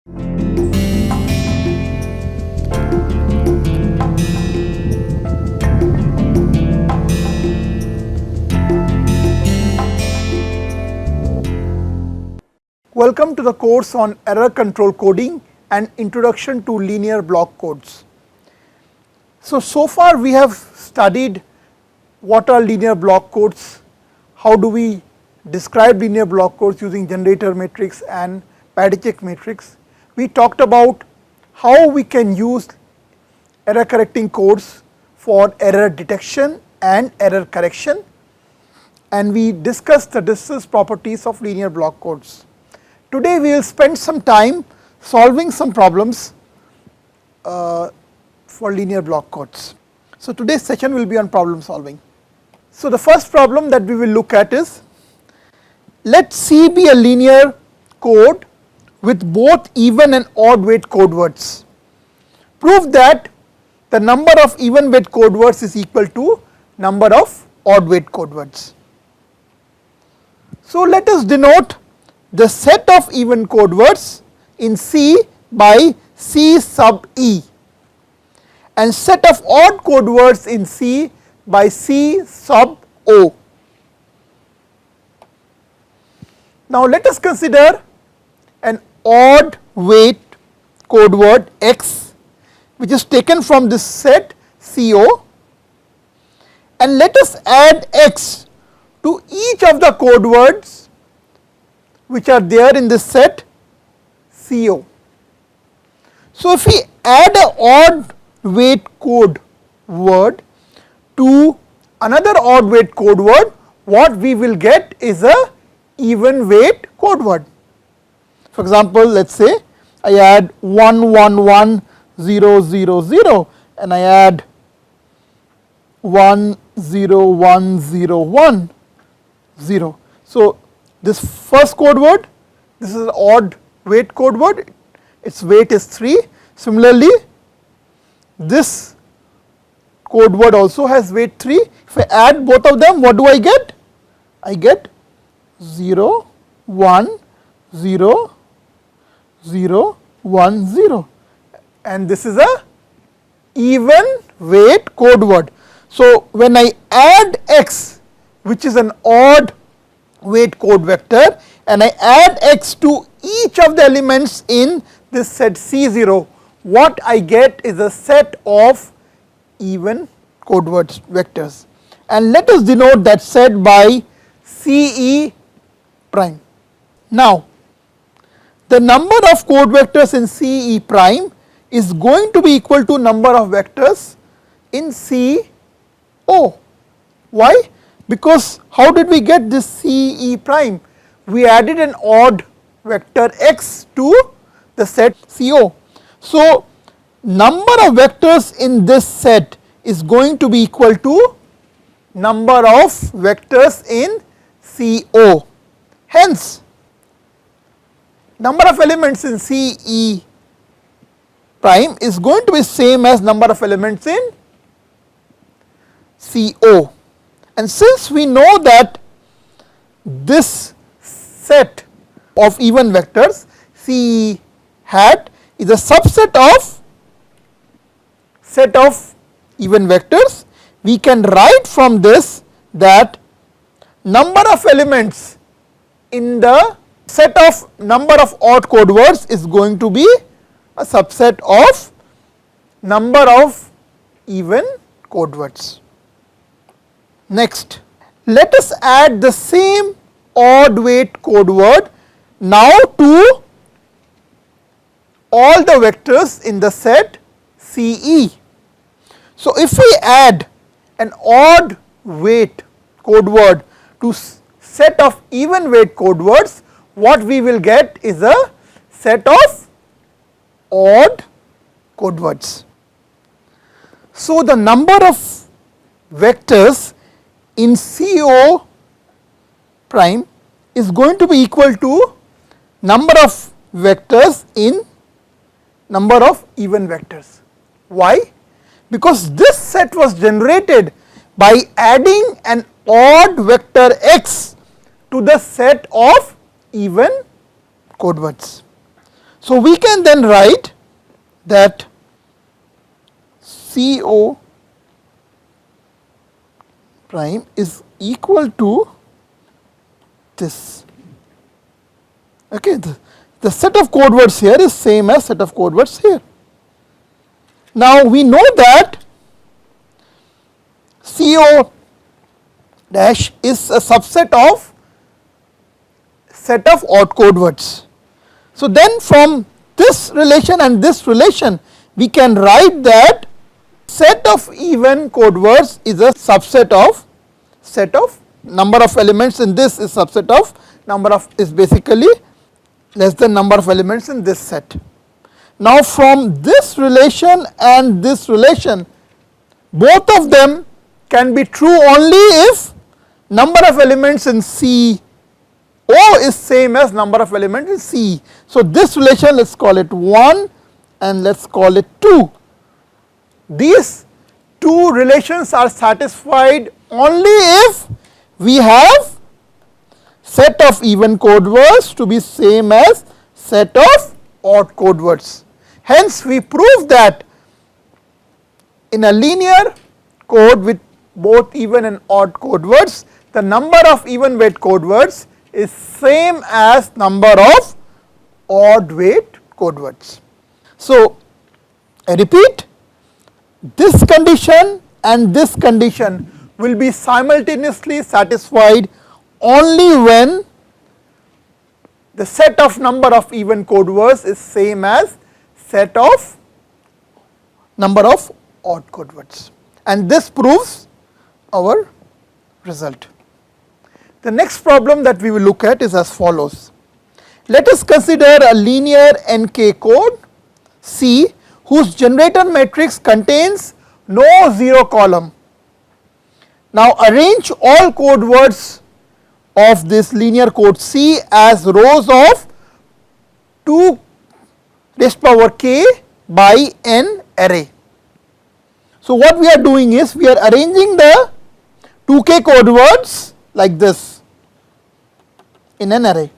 Welcome to the course on error control coding and introduction to linear block codes. So far we have studied what are linear block codes, how do we describe linear block codes using generator matrix and parity check matrix. We talked about how we can use error correcting codes for error detection and error correction, and we discussed the distance properties of linear block codes. Today we will spend some time solving some problems for linear block codes. So today's session will be on problem solving. So the first problem that we will look at is, let C be a linear code with both even and odd weight code words. Prove that the number of even weight code words is equal to number of odd weight code words. So let us denote the set of even code words in C by C sub E and set of odd code words in C by C sub O. Now let us consider an odd weight code word X, which is taken from this set CO, and let us add X to each of the code words which are there in this set CO. So if we add an odd weight code word to another odd weight code word, what we will get is a even weight code word. For example, let us say I add 111000 and I add 10101. So this first code word, this is an odd weight code word, its weight is 3. Similarly, this code word also has weight 3. If I add both of them, what do I get? I get 0, 1, 0, 0, 1, 0, and this is a even weight code word. So when I add X, which is an odd weight code vector, and I add X to each of the elements in this set C0, what I get is a set of even code words vectors, and let us denote that set by CE prime. Now the number of code vectors in CE prime is going to be equal to number of vectors in CO. Why? Because how did we get this CE prime? We added an odd vector X to the set CO. So number of vectors in this set is going to be equal to number of vectors in CO. Hence, number of elements in CE prime is going to be same as number of elements in CO. And since we know that this set of even vectors CE hat is a subset of set of even vectors, we can write from this that number of elements in the set of number of odd code words is going to be a subset of number of even code words. Next, let us add the same odd weight code word now to all the vectors in the set CE. So if we add an odd weight code word to set of even weight code words, what we will get is a set of odd code words. So the number of vectors in CO prime is going to be equal to number of vectors in number of even vectors. Why? Because this set was generated by adding an odd vector X to the set of even code words. So we can then write that CO prime is equal to this. Okay, the set of code words here is same as set of code words here. Now we know that CO dash is a subset of set of odd code words. So then from this relation and this relation we can write that set of even code words is a subset of set of number of elements in this is subset of number of is basically less than number of elements in this set. Now from this relation and this relation, both of them can be true only if number of elements in C O is same as number of elements in C. So this relation, let us call it 1 and let us call it 2. These two relations are satisfied only if we have set of even code words to be same as set of odd code words. Hence we prove that in a linear code with both even and odd code words, the number of even weight code words is same as number of odd weight code words. So I repeat, this condition and this condition will be simultaneously satisfied only when the set of number of even code words is same as set of number of odd code words, and this proves our result. The next problem that we will look at is as follows. Let us consider a linear NK code C whose generator matrix contains no zero column. Now arrange all code words of this linear code C as rows of 2 raised power k by n array. So what we are doing is we are arranging the 2k code words like this in an array.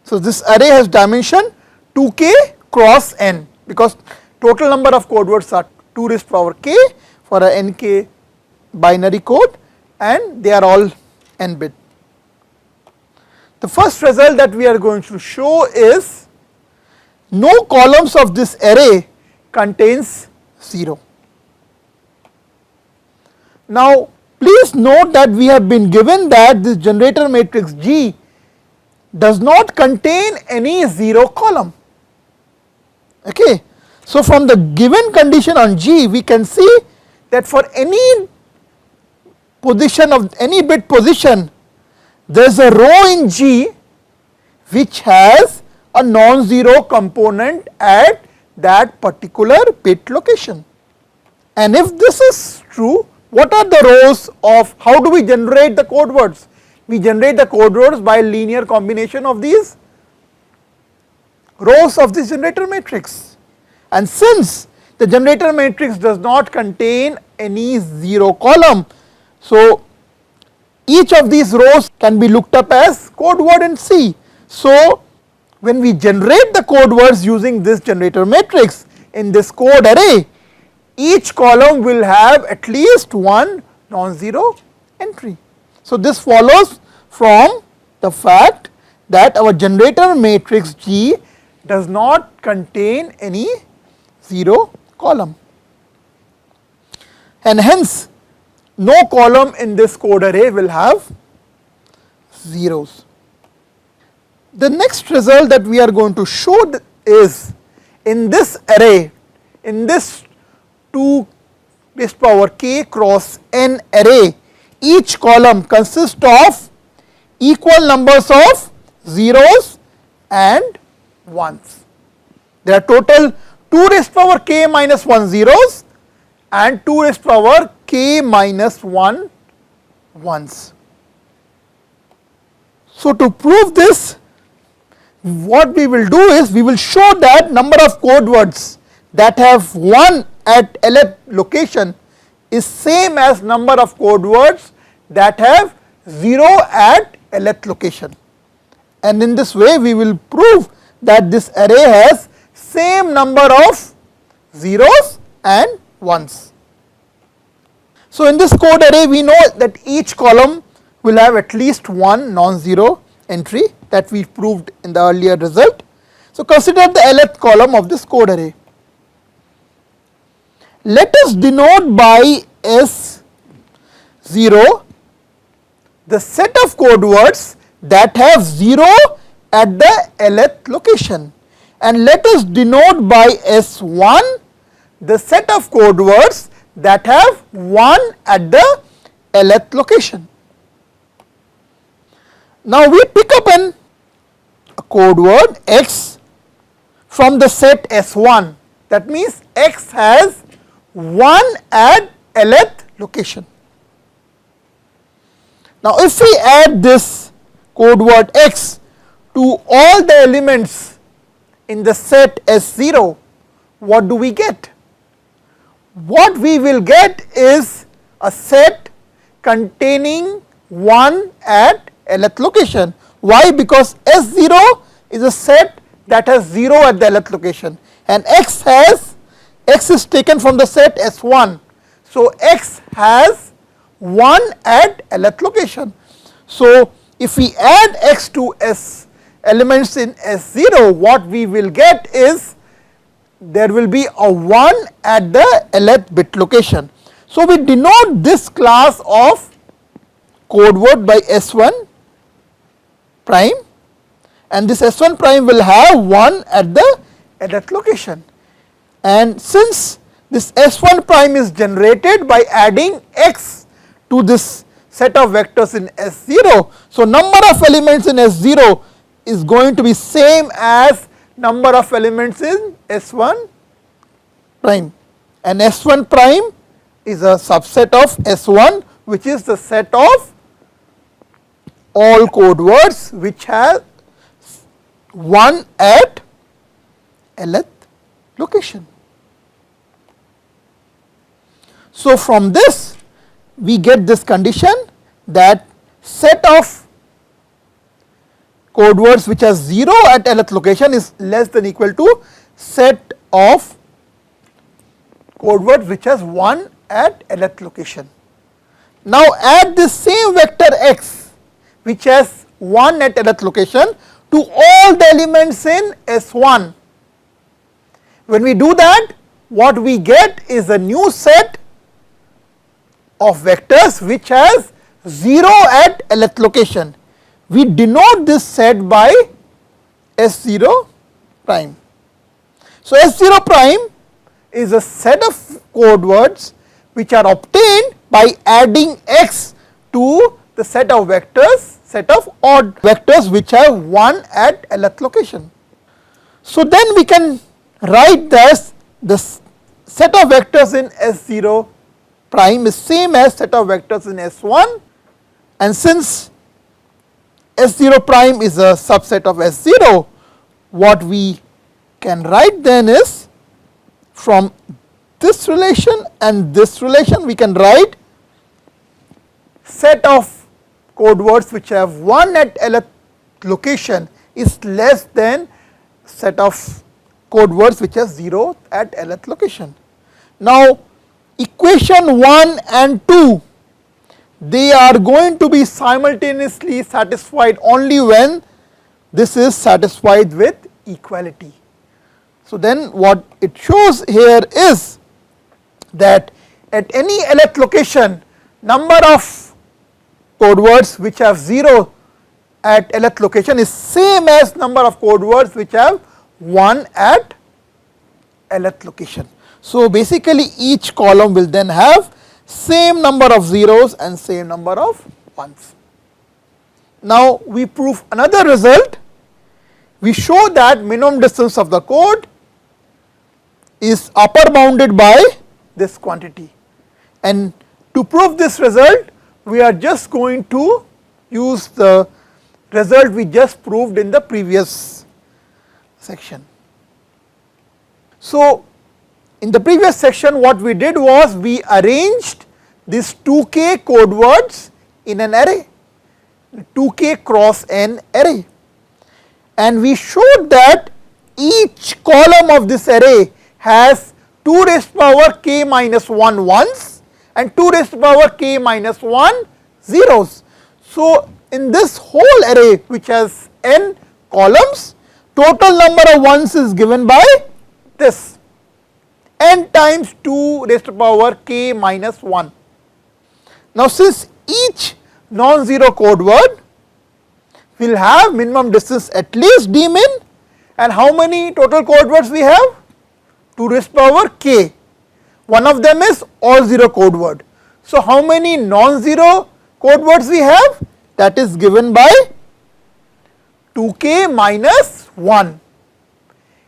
So this array has dimension 2k cross n, because total number of code words are 2 raised power k for a nk binary code, and they are all n bit. The first result that we are going to show is no columns of this array contains 0. Now please note that we have been given that this generator matrix G does not contain any 0 column. Okay. So from the given condition on G, we can see that for any position of any bit position, there is a row in G which has a non-zero component at that particular bit location. And if this is true, what are the rows of, how do we generate the code words? We generate the code words by linear combination of these rows of this generator matrix. And since the generator matrix does not contain any 0 column, so each of these rows can be looked up as code word in C. So when we generate the code words using this generator matrix in this code array, each column will have at least one non-zero entry. So this follows from the fact that our generator matrix G does not contain any 0 column, and hence no column in this code array will have zeros. The next result that we are going to show is in this array, in this 2 raised power k cross n array, each column consists of equal numbers of zeros and ones. There are total 2 raised power k minus 1 zeros and 2 raised power k minus 1 ones. So to prove this, what we will do is we will show that number of code words that have 1 at lth location is same as number of code words that have 0 at lth location, and in this way we will prove that this array has same number of zeros and ones. So, in this code array we know that each column will have at least one non-zero entry that we proved in the earlier result. So, consider the lth column of this code array. Let us denote by S0 the set of code words that have 0 at the lth location, and let us denote by S1 the set of code words that have 1 at the lth location. Now, we pick up a code word x from the set S1, that means x has 1 at lth location. Now, if we add this code word x to all the elements in the set S0, what do we get? What we will get is a set containing 1 at lth location. Why? Because S0 is a set that has 0 at the lth location, and x is taken from the set S1. So, x has 1 at lth location. So, if we add x to s elements in S0, what we will get is there will be a 1 at the lth bit location. So, we denote this class of code word by S1 prime, and this S1 prime will have 1 at the lth location. And since this S1 prime is generated by adding x to this set of vectors in S0, so number of elements in S0 is going to be same as number of elements in S1 prime, and S1 prime is a subset of S1, which is the set of all code words which have 1 at lth location. So, from this we get this condition that set of code words which are 0 at lth location is less than equal to set of code words which has 1 at lth location. Now, add this same vector x which has 1 at lth location to all the elements in S1. When we do that, what we get is a new set of vectors which has 0 at lth location. We denote this set by S0 prime. So, S0 prime is a set of code words which are obtained by adding x to the set of vectors, set of odd vectors which have 1 at lth location. So, then we can write this set of vectors in S0 prime is same as set of vectors in S1, and since S0 prime is a subset of S0, what we can write then is from this relation and this relation we can write set of code words which have 1 at lth location is less than set of code words which has 0 at lth location. Now, equation 1 and 2, they are going to be simultaneously satisfied only when this is satisfied with equality. So, then what it shows here is that at any lth location, number of code words which have 0 at lth location is same as number of code words which have 1 at lth location. So, basically each column will then have same number of zeros and same number of ones. Now, we prove another result. We show that minimum distance of the code is upper bounded by this quantity, and to prove this result we are just going to use the result we just proved in the previous section. So, in the previous section what we did was we arranged these 2k code words in an array, 2k cross n array, and we showed that each column of this array has 2 raised to power k minus 1 ones and 2 raised to power k minus 1 zeros. So, in this whole array which has n columns, total number of ones is given by this n times 2 raised to power k minus 1. Now, since each non-zero code word will have minimum distance at least d min, and how many total code words we have? 2 raised to power k. One of them is all zero code word. So, how many non-zero code words we have? That is given by 2k minus 1,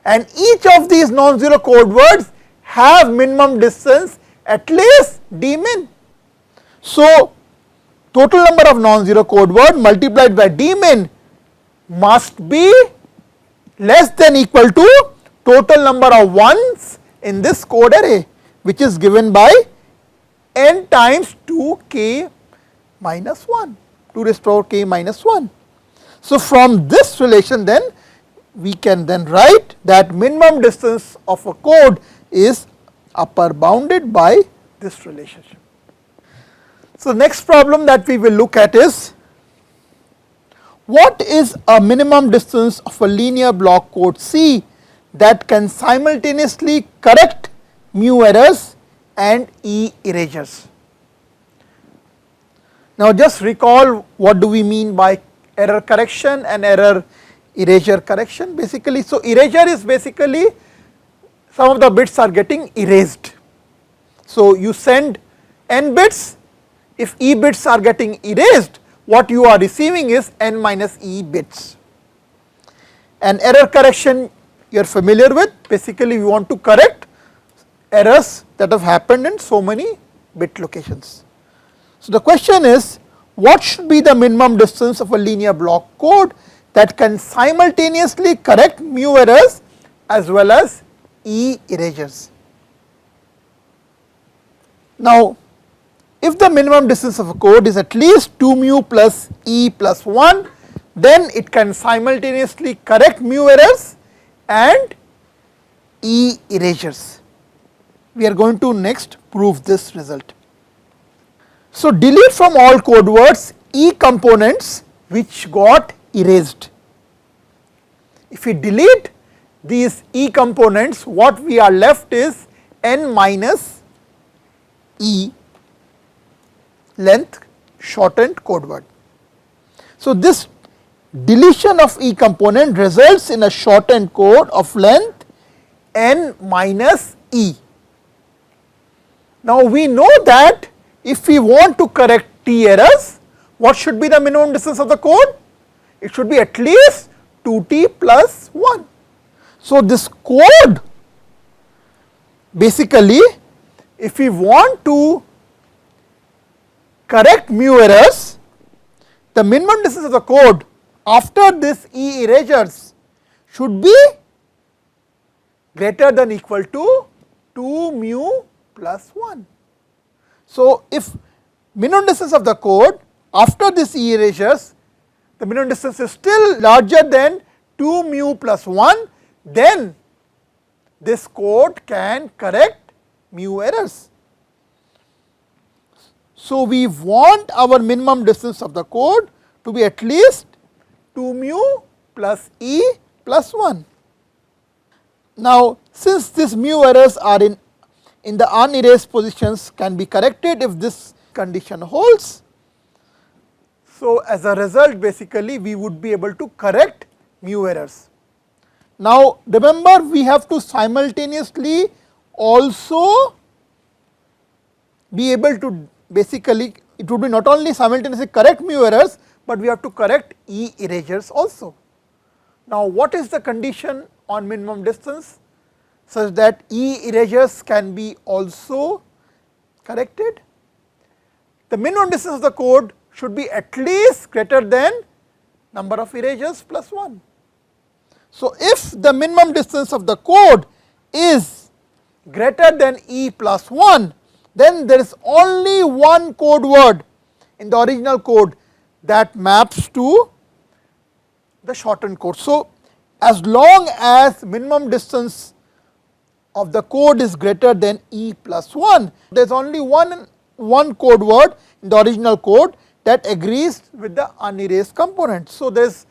and each of these non-zero code words have minimum distance at least d min. So, total number of non-zero code word multiplied by d min must be less than equal to total number of ones in this code array, which is given by n times 2k minus 1, 2 raised to power k minus 1. So, from this relation then we can then write that minimum distance of a code is upper bounded by this relationship. So, next problem that we will look at is, what is a minimum distance of a linear block code C that can simultaneously correct mu errors and E erasures? Now, just recall what do we mean by error correction and error erasure correction basically. So, erasure is basically some of the bits are getting erased. So, you send n bits, if E bits are getting erased, what you are receiving is n minus E bits. And error correction you are familiar with, basically we want to correct errors that have happened in so many bit locations. So, the question is, what should be the minimum distance of a linear block code that can simultaneously correct mu errors as well as E erasures? Now, if the minimum distance of a code is at least 2 mu plus E plus 1, then it can simultaneously correct mu errors and E erasures. We are going to next prove this result. So, delete from all code words E components which got erased. If we delete these E components, what we are left is n minus E length shortened code word. So, this deletion of E component results in a shortened code of length n minus E. Now, we know that if we want to correct T errors, what should be the minimum distance of the code? It should be at least 2t plus 1. So, this code basically, if we want to correct mu errors, the minimum distance of the code after this E erasures should be greater than equal to 2 mu plus 1. So, if minimum distance of the code after this E erasures, the minimum distance is still larger than 2 mu plus 1, then this code can correct mu errors. So, we want our minimum distance of the code to be at least 2 mu plus E plus 1. Now, since these mu errors are in the unerased positions can be corrected if this condition holds. So, as a result basically we would be able to correct mu errors. Now, remember we have to simultaneously also be able to basically, it would be not only simultaneously correct mu errors, but we have to correct E erasures also. Now, what is the condition on minimum distance such that E erasures can be also corrected? The minimum distance of the code should be at least greater than number of erasures plus 1. So, if the minimum distance of the code is greater than E plus 1, then there is only one code word in the original code that maps to the shortened code. So, as long as minimum distance of the code is greater than e plus 1. There is only one code word in the original code that agrees with the unerased component. So, there is,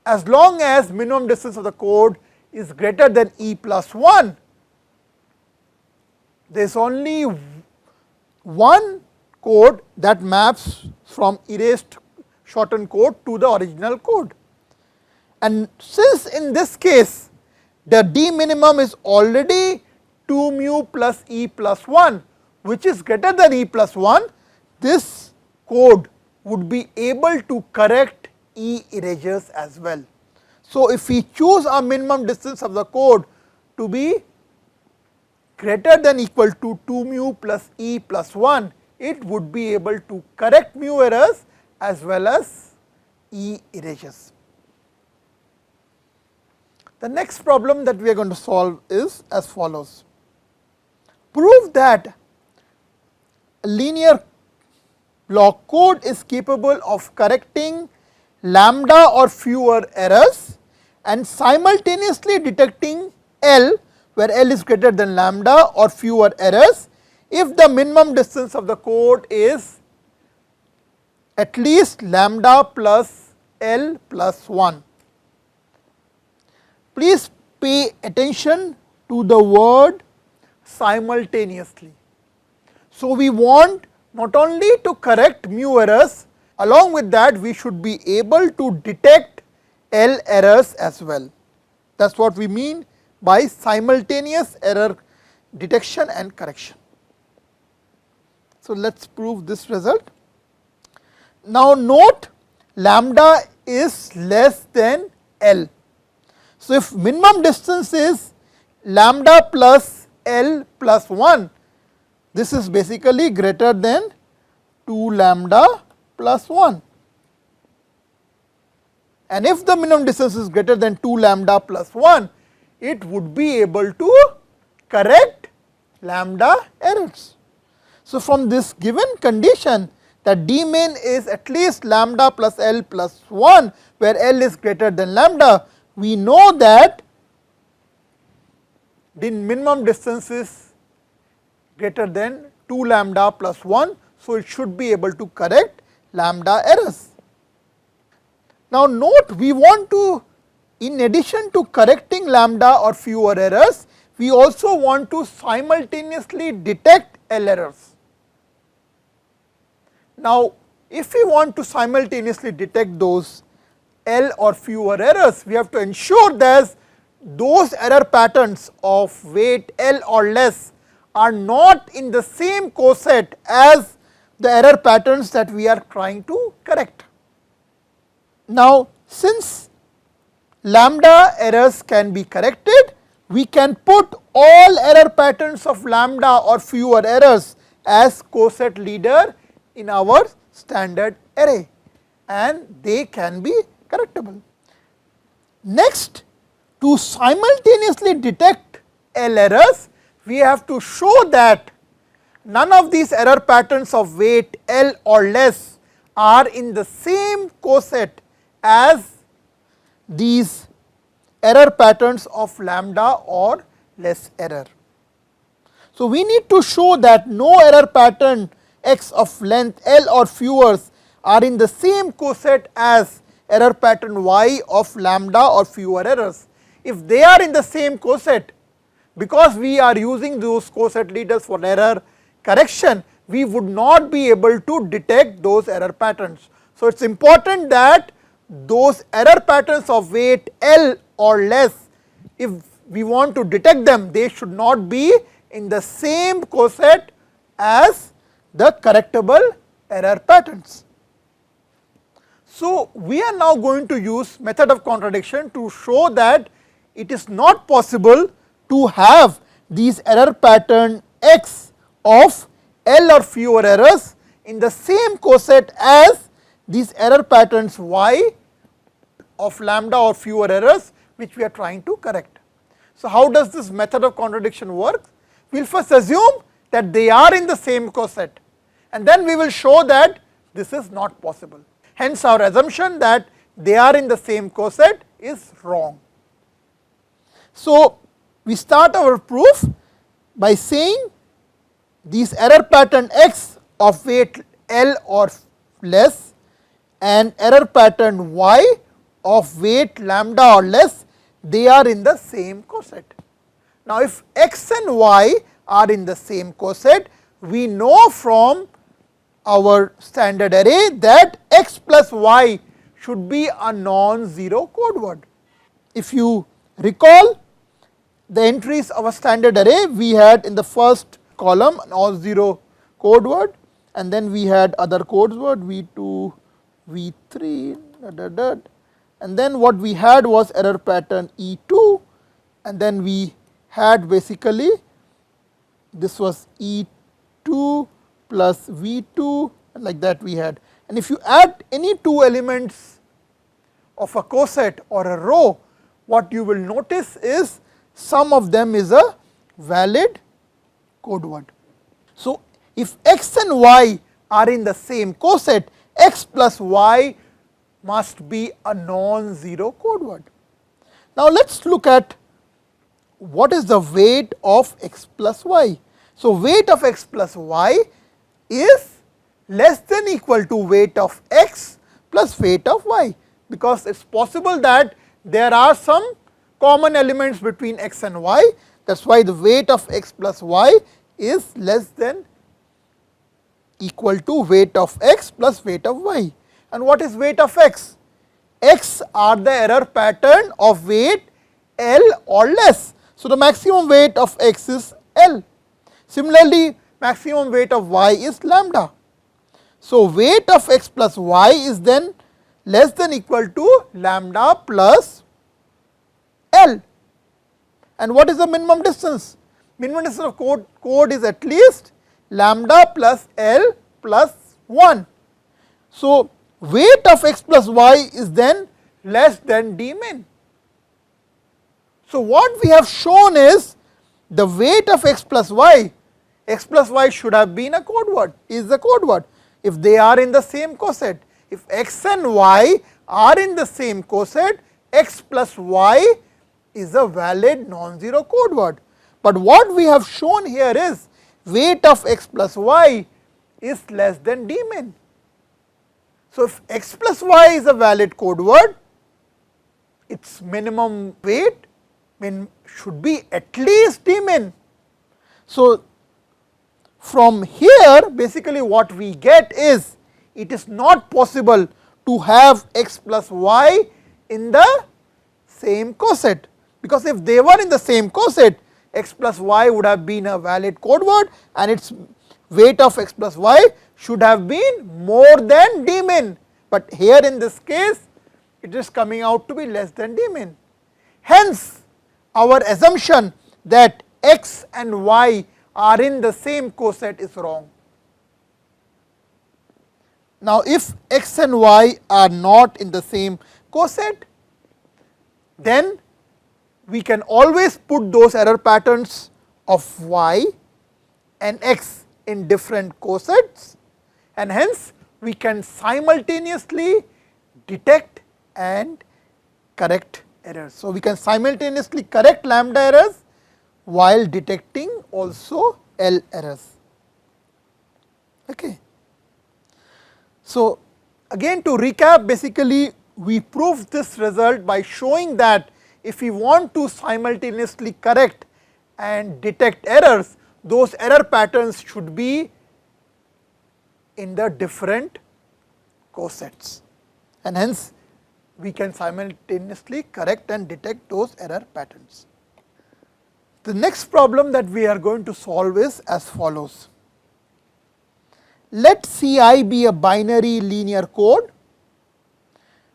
as long as minimum distance of the code is greater than e plus 1, there is only one code that maps from erased shortened code to the original code. And since in this case the d minimum is already 2 mu plus e plus 1, which is greater than e plus 1, this code would be able to correct e erasures as well. So, if we choose a minimum distance of the code to be greater than equal to 2 mu plus e plus 1, it would be able to correct mu errors as well as e erasures. The next problem that we are going to solve is as follows. Prove that a linear block code is capable of correcting lambda or fewer errors and simultaneously detecting L, where L is greater than lambda or fewer errors, if the minimum distance of the code is at least lambda plus L plus 1. Please pay attention to the word simultaneously. So, we want not only to correct mu errors, along with that we should be able to detect L errors as well. That is what we mean by simultaneous error detection and correction. So, let us prove this result. Now, note lambda is less than L. So, if minimum distance is lambda plus L plus 1, this is basically greater than 2 lambda plus 1. And if the minimum distance is greater than 2 lambda plus 1, it would be able to correct lambda errors. So, from this given condition that d min is at least lambda plus L plus 1, where L is greater than lambda, we know that the minimum distance is greater than 2 lambda plus 1. So, it should be able to correct lambda errors. Now, note we want to, in addition to correcting lambda or fewer errors, we also want to simultaneously detect L errors. Now, if we want to simultaneously detect those L or fewer errors, we have to ensure that those error patterns of weight L or less are not in the same coset as the error patterns that we are trying to correct. Now, since lambda errors can be corrected, we can put all error patterns of lambda or fewer errors as coset leader in our standard array, and they can be correctable. Next, to simultaneously detect L errors, we have to show that none of these error patterns of weight L or less are in the same coset as these error patterns of lambda or less error. So, we need to show that no error pattern x of length L or fewer are in the same coset as error pattern y of lambda or fewer errors. If they are in the same coset, because we are using those coset leaders for error correction, we would not be able to detect those error patterns. So, it is important that those error patterns of weight L or less, if we want to detect them, they should not be in the same coset as the correctable error patterns. So, we are now going to use method of contradiction to show that it is not possible to have these error pattern x of L or fewer errors in the same coset as these error patterns y of lambda or fewer errors which we are trying to correct. So, how does this method of contradiction work? We will first assume that they are in the same coset, and then we will show that this is not possible. Hence, our assumption that they are in the same coset is wrong. So, we start our proof by saying these error pattern x of weight L or less and error pattern y of weight lambda or less, they are in the same coset. Now, if x and y are in the same coset, we know from our standard array that x plus y should be a non-zero code word. If you recall the entries of a standard array, we had in the first column non-zero code word, and then we had other code word v2, v3, and then what we had was error pattern E2, and then we had basically this was E2 plus V2, and like that we had. And if you add any two elements of a coset or a row, what you will notice is sum of them is a valid code word. So, if x and y are in the same coset, x plus y must be a non-zero code word. Now, let us look at what is the weight of x plus y. So, weight of x plus y is less than equal to weight of x plus weight of y, because it is possible that there are some common elements between x and y. That is why the weight of x plus y is less than equal to weight of x plus weight of y. And what is weight of x? X are the error pattern of weight L or less. So, the maximum weight of x is L. Similarly, maximum weight of y is lambda. So, weight of x plus y is then less than equal to lambda plus L. And what is the minimum distance? Minimum distance of code is at least lambda plus L plus 1. So, weight of x plus y is then less than d min. So, what we have shown is the weight of x plus y should have been a code word, is a code word if they are in the same coset. If x and y are in the same coset, x plus y is a valid non-zero code word. But what we have shown here is weight of x plus y is less than d min. So, if x plus y is a valid code word, its minimum weight should be at least d min. So, from here basically what we get is it is not possible to have x plus y in the same coset, because if they were in the same coset, x plus y would have been a valid code word and its weight of x plus y should have been more than d min, but here in this case it is coming out to be less than d min. Hence, our assumption that x and y are in the same coset is wrong. Now, if x and y are not in the same coset, then we can always put those error patterns of y and x in different cosets, and hence we can simultaneously detect and correct errors. So, we can simultaneously correct lambda errors while detecting also L errors. Okay. So, again to recap, basically we proved this result by showing that if we want to simultaneously correct and detect errors, those error patterns should be in the different cosets, and hence we can simultaneously correct and detect those error patterns. The next problem that we are going to solve is as follows. Let Ci be a binary linear code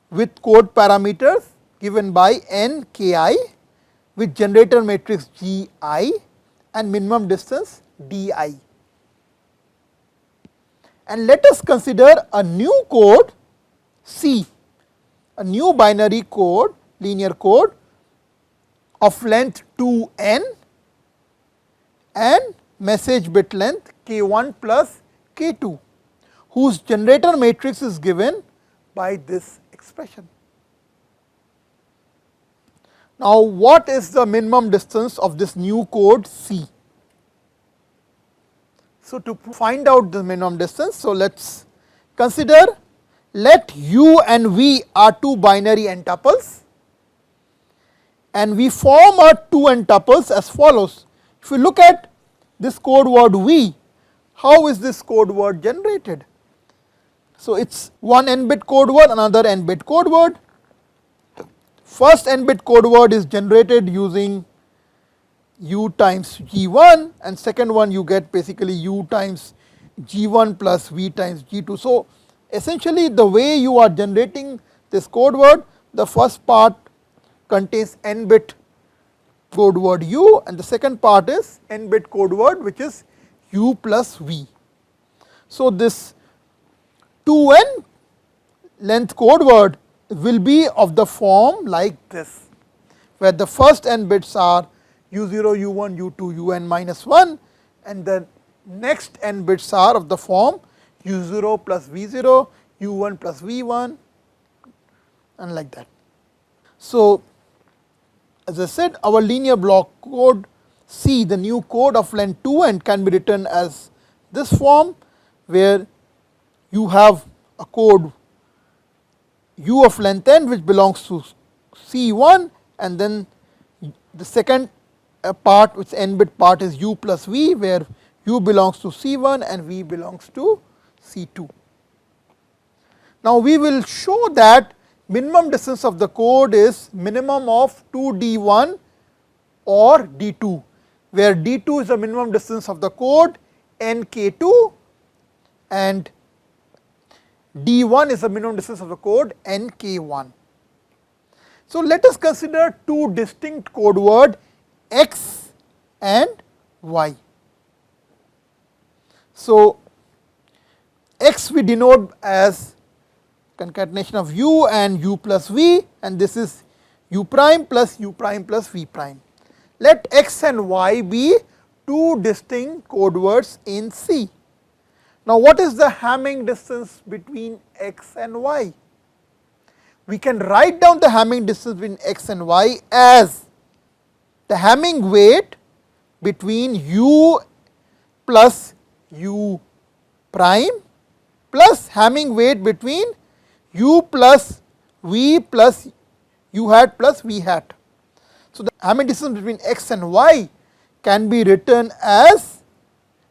with code parameters given by n ki with generator matrix Gi and minimum distance Di. And let us consider a new code C, a new binary code, linear code of length 2n and message bit length k1 plus k2, whose generator matrix is given by this expression. Now, what is the minimum distance of this new code C? So, to find out the minimum distance, so let us consider, let U and V are two binary n tuples, and we form our two n tuples as follows. If you look at this code word V, how is this code word generated? So, it is one n bit code word, another n bit code word. First n bit code word is generated using U times G1, and second one you get basically U times G1 plus V times G2. So, essentially the way you are generating this code word, the first part contains n bit code word U, and the second part is n bit code word which is U plus V. So, this 2n length code word will be of the form like this, where the first n bits are U0, U1, U2, Un minus 1, and the next n bits are of the form U0 plus V0, U1 plus V1, and like that. So, as I said, our linear block code C, the new code of length 2n, can be written as this form, where you have a code U of length n which belongs to C1, and then the second part, which n bit part, is U plus V, where U belongs to C1 and V belongs to C2. Now, we will show that minimum distance of the code is minimum of 2D1 or D2, where D2 is the minimum distance of the code NK2 and D1 is the minimum distance of the code NK1. So, let us consider two distinct code words X and Y. So, X we denote as concatenation of U and U plus V, and this is U prime plus V prime. Let X and Y be two distinct code words in C. Now, what is the Hamming distance between X and Y? We can write down the Hamming distance between X and Y as the Hamming weight between U plus U prime plus Hamming weight between U plus V plus U hat plus V hat. So, the Hamming distance between X and Y can be written as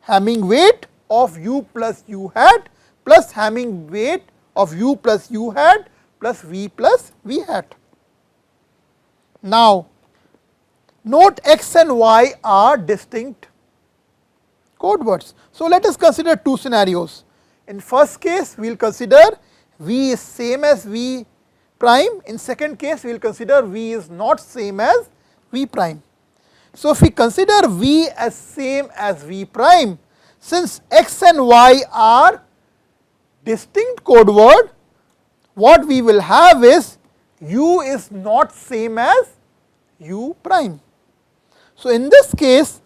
Hamming weight of U plus U hat plus Hamming weight of U plus U hat plus V hat. Now, note X and Y are distinct code words. So, let us consider two scenarios. In first case, we will consider V is same as V prime. In second case, we will consider V is not same as V prime. So, if we consider V as same as V prime, since X and Y are distinct code word, what we will have is U is not same as U prime. So, in this case,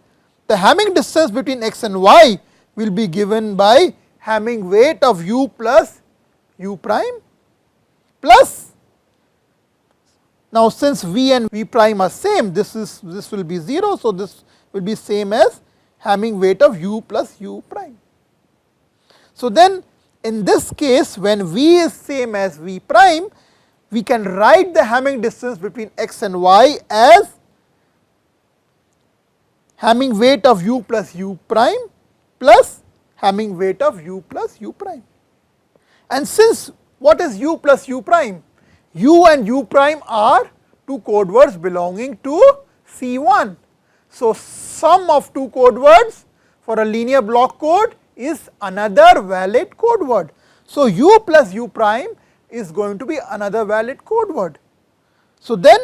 the Hamming distance between X and Y will be given by Hamming weight of U plus U prime plus, now since V and V prime are same, this will be 0. So, this will be same as Hamming weight of U plus U prime. So, then in this case, when V is same as V prime, we can write the Hamming distance between X and Y as Hamming weight of U plus U prime plus Hamming weight of U plus U prime. And since what is U plus U prime? U and U prime are two code words belonging to C1. So, sum of two code words for a linear block code is another valid code word. So, U plus U prime is going to be another valid code word. So, then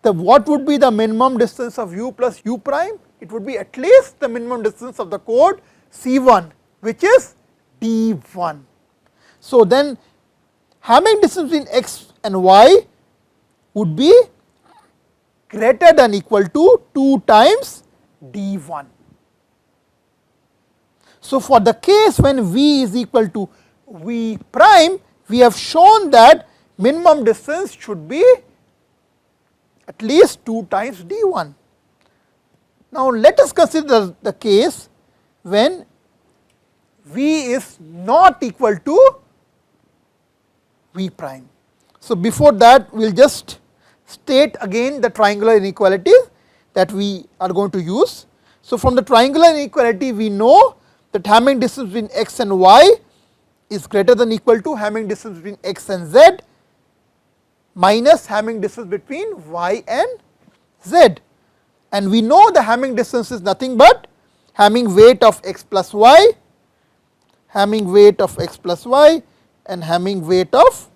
what would be the minimum distance of U plus U prime? It would be at least the minimum distance of the code C1, which is D1. So, then Hamming distance between X and Y would be greater than equal to 2 times D1. So, for the case when V is equal to V prime, we have shown that minimum distance should be at least 2 times D1. Now let us consider the case when V is not equal to V prime. So before that we will just state again the triangular inequality that we are going to use. So from the triangular inequality we know that Hamming distance between x and y is greater than or equal to Hamming distance between x and z minus Hamming distance between y and z, and we know the Hamming distance is nothing but Hamming weight of x plus y, Hamming weight of x plus y and Hamming weight of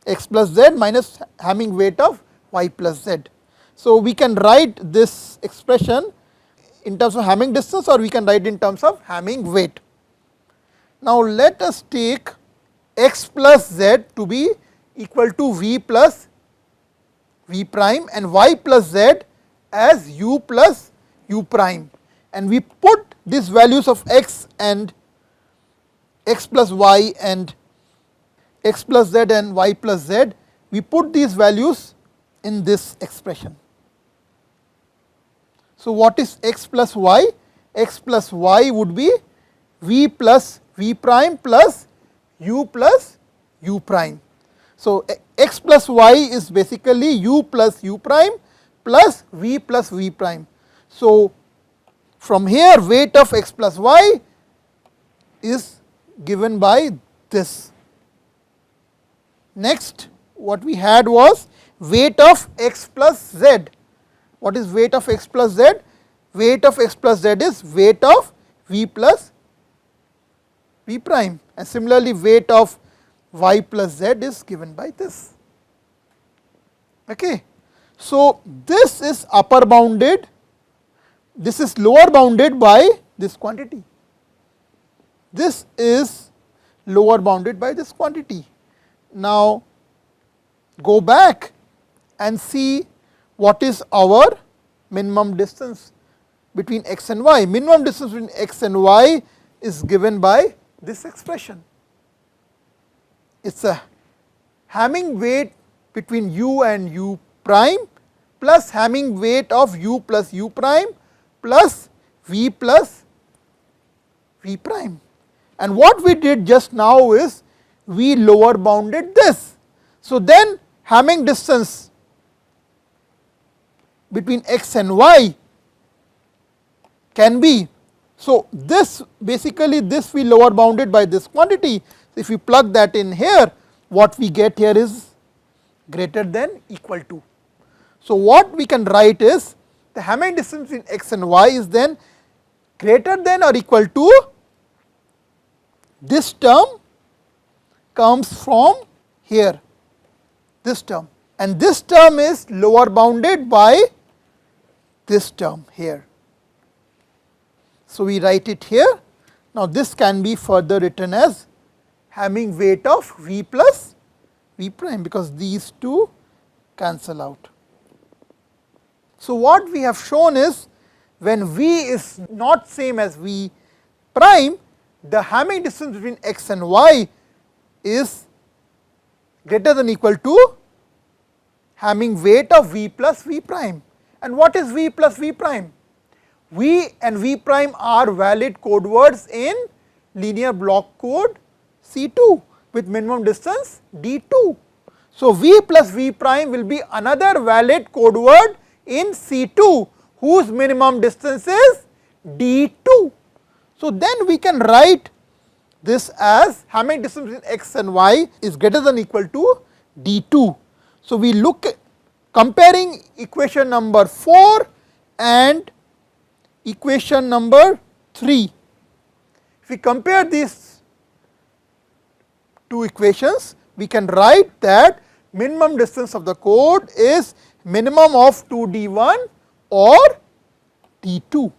x plus z minus Hamming weight of y plus z. So we can write this expression in terms of Hamming distance, or we can write in terms of Hamming weight. Now let us take x plus z to be equal to v plus v prime and y plus z as u plus u prime, and we put these values of x and x plus y and x plus z and y plus z, we put these values in this expression. So what is x plus y? X plus y would be v plus v prime plus u prime. So x plus y is basically u plus u prime plus v prime. So from here weight of x plus y is given by this. Next what we had was weight of x plus z. What is weight of x plus z? Weight of x plus z is weight of v plus v prime, and similarly weight of y plus z is given by this. Okay. So this is upper bounded, this is lower bounded by this quantity, this is lower bounded by this quantity. Now go back and see what is our minimum distance between x and y. Minimum distance between x and y is given by this expression. It is a Hamming weight between u and u prime plus Hamming weight of u plus u prime plus v prime. And what we did just now is we lower bounded this. So then Hamming distance between x and y can be, so this basically this we lower bounded by this quantity. If we plug that in here, what we get here is greater than equal to. So what we can write is the Hamming distance between x and y is then greater than or equal to, this term comes from here, this term, and this term is lower bounded by this term here. So we write it here. Now this can be further written as Hamming weight of v plus v prime, because these two cancel out. So what we have shown is when v is not same as v prime, the Hamming distance between x and y is greater than or equal to Hamming weight of v plus v prime. And what is v plus v prime? V and v prime are valid code words in linear block code C2 with minimum distance D2. So v plus v prime will be another valid code word in C2 whose minimum distance is D2. So then we can write this as Hamming distance between x and y is greater than or equal to D2. So we look at comparing equation number 4 and equation number 3. If we compare these two equations, we can write that minimum distance of the code is minimum of 2D1 or D2.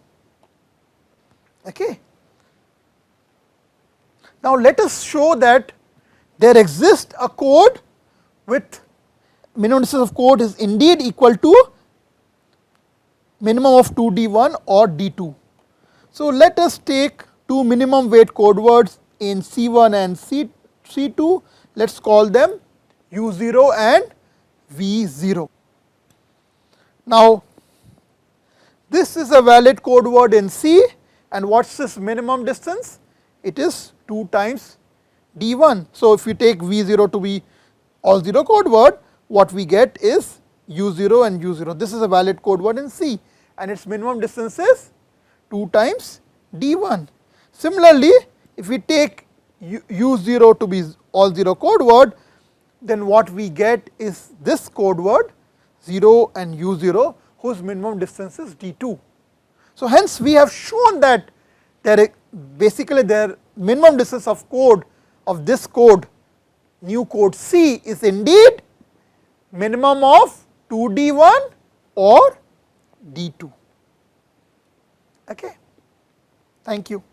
Okay. Now let us show that there exists a code with minimum distance of code is indeed equal to minimum of 2D1 or D2. So let us take two minimum weight code words in C1 and C2, let us call them U0 and V0. Now, this is a valid code word in C, and what is this minimum distance? It is 2 times D1. So, if we take V0 to be all 0 code word, what we get is U0 and U0. This is a valid code word in C, and its minimum distance is 2 times D1. Similarly, if we take U0 to be all 0 code word, then what we get is this code word 0 and U0, whose minimum distance is D2. So, hence we have shown that basically their minimum distance of code of this code, new code C, is indeed minimum of 2D1 or D2. Okay. Thank you.